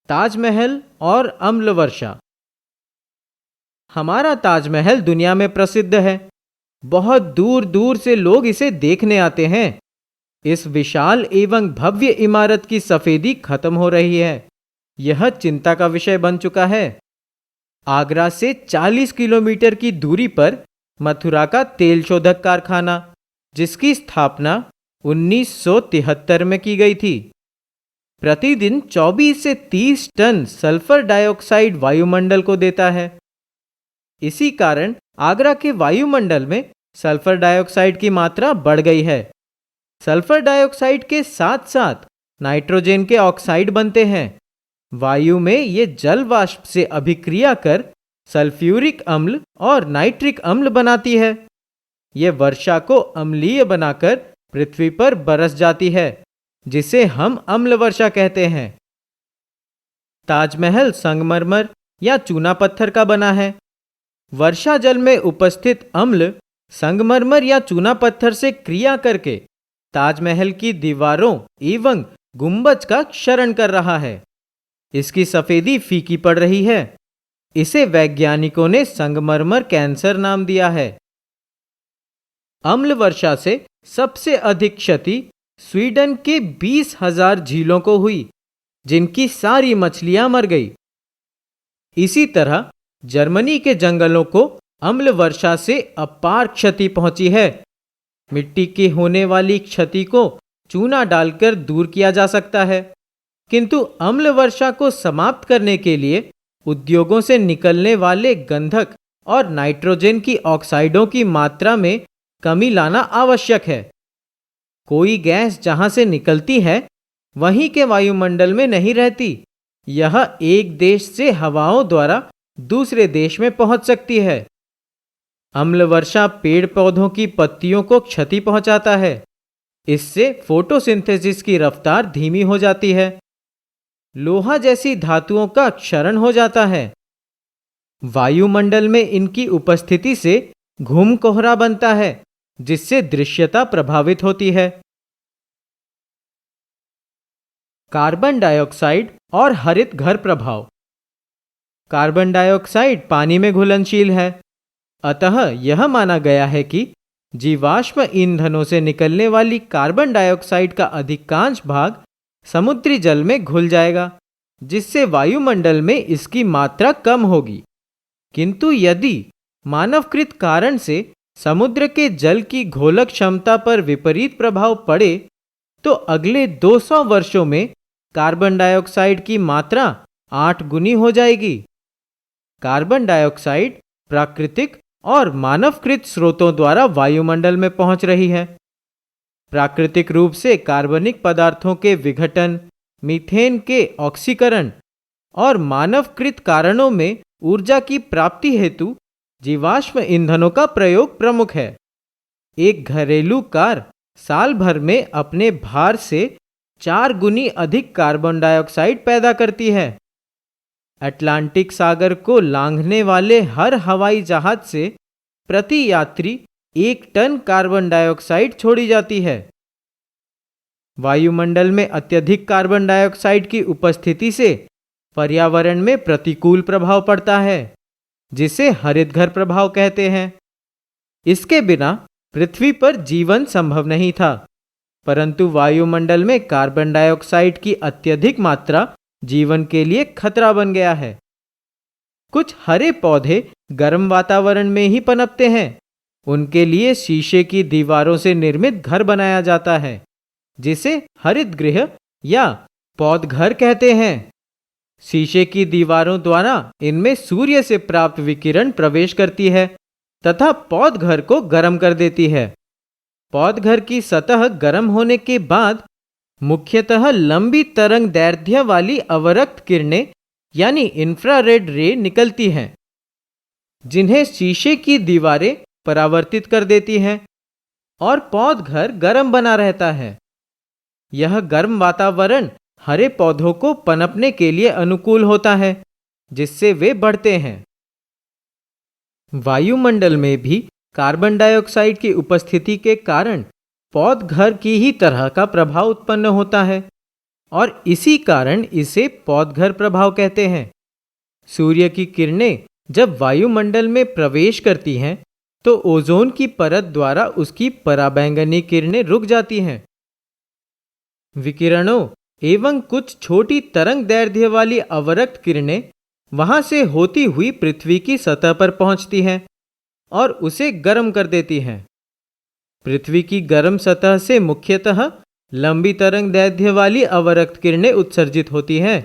ताजमहल और अम्ल वर्षा। हमारा ताजमहल दुनिया में प्रसिद्ध है। बहुत दूर दूर से लोग इसे देखने आते हैं। इस विशाल एवं भव्य इमारत की सफेदी खत्म हो रही है। यह चिंता का विषय बन चुका है। आगरा से 40 किलोमीटर की दूरी पर मथुरा का तेल शोधक कारखाना, जिसकी स्थापना 1973 में की गई थी, प्रतिदिन 24 से 30 टन सल्फर डाइऑक्साइड वायुमंडल को देता है। इसी कारण आगरा के वायुमंडल में सल्फर डाइऑक्साइड की मात्रा बढ़ गई है। सल्फर डाइऑक्साइड के साथ साथ नाइट्रोजन के ऑक्साइड बनते हैं। वायु में ये जल वाष्प से अभिक्रिया कर सल्फ्यूरिक अम्ल और नाइट्रिक अम्ल बनाती है। यह वर्षा को अम्लीय बनाकर पृथ्वी पर बरस जाती है, जिसे हम अम्ल वर्षा कहते हैं। ताजमहल संगमरमर या चूना पत्थर का बना है। वर्षा जल में उपस्थित अम्ल संगमरमर या चूना पत्थर से क्रिया करके ताजमहल की दीवारों एवं गुंबज का क्षरण कर रहा है। इसकी सफेदी फीकी पड़ रही है। इसे वैज्ञानिकों ने संगमरमर कैंसर नाम दिया है। अम्ल वर्षा से सबसे अधिक क्षति स्वीडन के 20,000 झीलों को हुई, जिनकी सारी मछलियां मर गई। इसी तरह जर्मनी के जंगलों को अम्ल वर्षा से अपार क्षति पहुंची है। मिट्टी की होने वाली क्षति को चूना डालकर दूर किया जा सकता है, किंतु अम्ल वर्षा को समाप्त करने के लिए उद्योगों से निकलने वाले गंधक और नाइट्रोजन की ऑक्साइडों की मात्रा में कमी लाना आवश्यक है। कोई गैस जहां से निकलती है वहीं के वायुमंडल में नहीं रहती। यह एक देश से हवाओं द्वारा दूसरे देश में पहुंच सकती है। अम्ल वर्षा पेड़ पौधों की पत्तियों को क्षति पहुंचाता है। इससे फोटोसिंथेसिस की रफ्तार धीमी हो जाती है। लोहा जैसी धातुओं का क्षरण हो जाता है। वायुमंडल में इनकी उपस्थिति से घुम कोहरा बनता है, जिससे दृश्यता प्रभावित होती है। कार्बन डाइऑक्साइड और हरित घर प्रभाव। कार्बन डाइऑक्साइड पानी में घुलनशील है, अतः यह माना गया है कि जीवाश्म ईंधनों से निकलने वाली कार्बन डाइऑक्साइड का अधिकांश भाग समुद्री जल में घुल जाएगा, जिससे वायुमंडल में इसकी मात्रा कम होगी। किंतु यदि मानवकृत कारण से समुद्र के जल की घोलक क्षमता पर विपरीत प्रभाव पड़े तो अगले 200 वर्षों में कार्बन डाइऑक्साइड की मात्रा 8 गुनी हो जाएगी। कार्बन डाइऑक्साइड प्राकृतिक और मानवकृत स्रोतों द्वारा वायुमंडल में पहुंच रही है। प्राकृतिक रूप से कार्बनिक पदार्थों के विघटन, मीथेन के ऑक्सीकरण और मानवकृत कारणों में ऊर्जा की प्राप्ति हेतु जीवाश्म ईंधनों का प्रयोग प्रमुख है। एक घरेलू कार साल भर में अपने भार से 4 गुनी अधिक कार्बन डाइऑक्साइड पैदा करती है। अटलांटिक सागर को लांघने वाले हर हवाई जहाज से प्रति यात्री 1 टन कार्बन डाइऑक्साइड छोड़ी जाती है। वायुमंडल में अत्यधिक कार्बन डाइऑक्साइड की उपस्थिति से पर्यावरण में प्रतिकूल प्रभाव पड़ता है, जिसे हरितघर प्रभाव कहते हैं। इसके बिना पृथ्वी पर जीवन संभव नहीं था, परंतु वायुमंडल में कार्बन डाइऑक्साइड की अत्यधिक मात्रा जीवन के लिए खतरा बन गया है। कुछ हरे पौधे गर्म वातावरण में ही पनपते हैं। उनके लिए शीशे की दीवारों से निर्मित घर बनाया जाता है, जिसे हरित गृह या पौधघर कहते हैं। शीशे की दीवारों द्वारा इनमें सूर्य से प्राप्त विकिरण प्रवेश करती है तथा पौधघर को गर्म कर देती है। पौधघर की सतह गर्म होने के बाद मुख्यतः लंबी तरंग दैर्ध्य वाली अवरक्त किरणें यानी इंफ्रारेड रे निकलती हैं, जिन्हें शीशे की दीवारें परावर्तित कर देती हैं और पौधघर गर्म बना रहता है। यह गर्म वातावरण हरे पौधों को पनपने के लिए अनुकूल होता है, जिससे वे बढ़ते हैं। वायुमंडल में भी कार्बन डाइऑक्साइड की उपस्थिति के कारण पौधघर की ही तरह का प्रभाव उत्पन्न होता है। और इसी कारण इसे पौधघर प्रभाव कहते हैं। सूर्य की किरणें जब वायुमंडल में प्रवेश करती हैं तो ओजोन की परत द्वारा उसकी पराबैंगनी किरणें रुक जाती हैं। विकिरणों एवं कुछ छोटी तरंग दैर्ध्य वाली अवरक्त किरणें वहां से होती हुई पृथ्वी की सतह पर पहुंचती हैं और उसे गर्म कर देती हैं। पृथ्वी की गर्म सतह से मुख्यतः लंबी तरंग दैर्ध्य वाली अवरक्त किरणें उत्सर्जित होती हैं।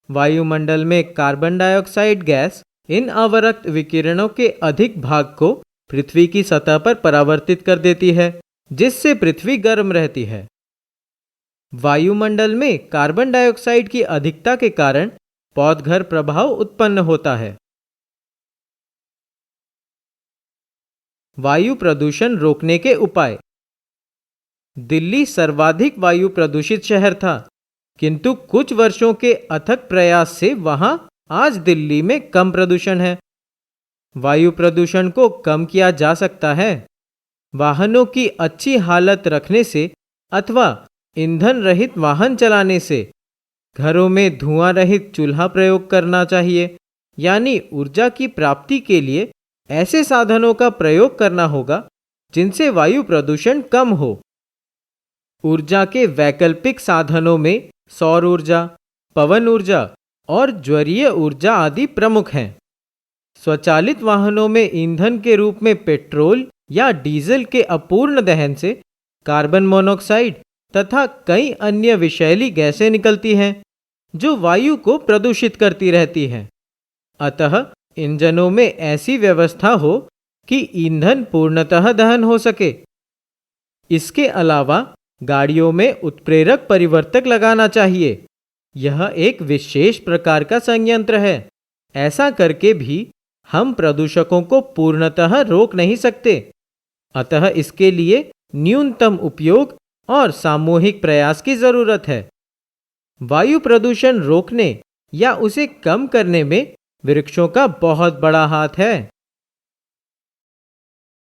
वायुमंडल में कार्बन डाइऑक्साइड गैस इन अवरक्त विकिरणों के अधिक भाग को पृथ्वी की सतह पर परावर्तित कर देती है, जिससे पृथ्वी गर्म रहती है। वायुमंडल में कार्बन डाइऑक्साइड की अधिकता के कारण पौधघर प्रभाव उत्पन्न होता है। वायु प्रदूषण रोकने के उपाय। दिल्ली सर्वाधिक वायु प्रदूषित शहर था, किंतु कुछ वर्षों के अथक प्रयास से वहां आज दिल्ली में कम प्रदूषण है। वायु प्रदूषण को कम किया जा सकता है। वाहनों की अच्छी हालत रखने से अथवा ईंधन रहित वाहन चलाने से। घरों में धुआं रहित चूल्हा प्रयोग करना चाहिए, यानी ऊर्जा की प्राप्ति के लिए ऐसे साधनों का प्रयोग करना होगा जिनसे वायु प्रदूषण कम हो। ऊर्जा के वैकल्पिक साधनों में सौर ऊर्जा, पवन ऊर्जा और ज्वरीय ऊर्जा आदि प्रमुख हैं। स्वचालित वाहनों में ईंधन के रूप में पेट्रोल या डीजल के अपूर्ण दहन से कार्बन मोनोऑक्साइड तथा कई अन्य विषैली गैसें निकलती हैं, जो वायु को प्रदूषित करती रहती हैं। अतः इंजनों में ऐसी व्यवस्था हो कि ईंधन पूर्णतः दहन हो सके। इसके अलावा गाड़ियों में उत्प्रेरक परिवर्तक लगाना चाहिए। यह एक विशेष प्रकार का संयंत्र है। ऐसा करके भी हम प्रदूषकों को पूर्णतः रोक नहीं सकते। अतः इसके लिए न्यूनतम उपयोग और सामूहिक प्रयास की जरूरत है। वायु प्रदूषण रोकने या उसे कम करने में वृक्षों का बहुत बड़ा हाथ है।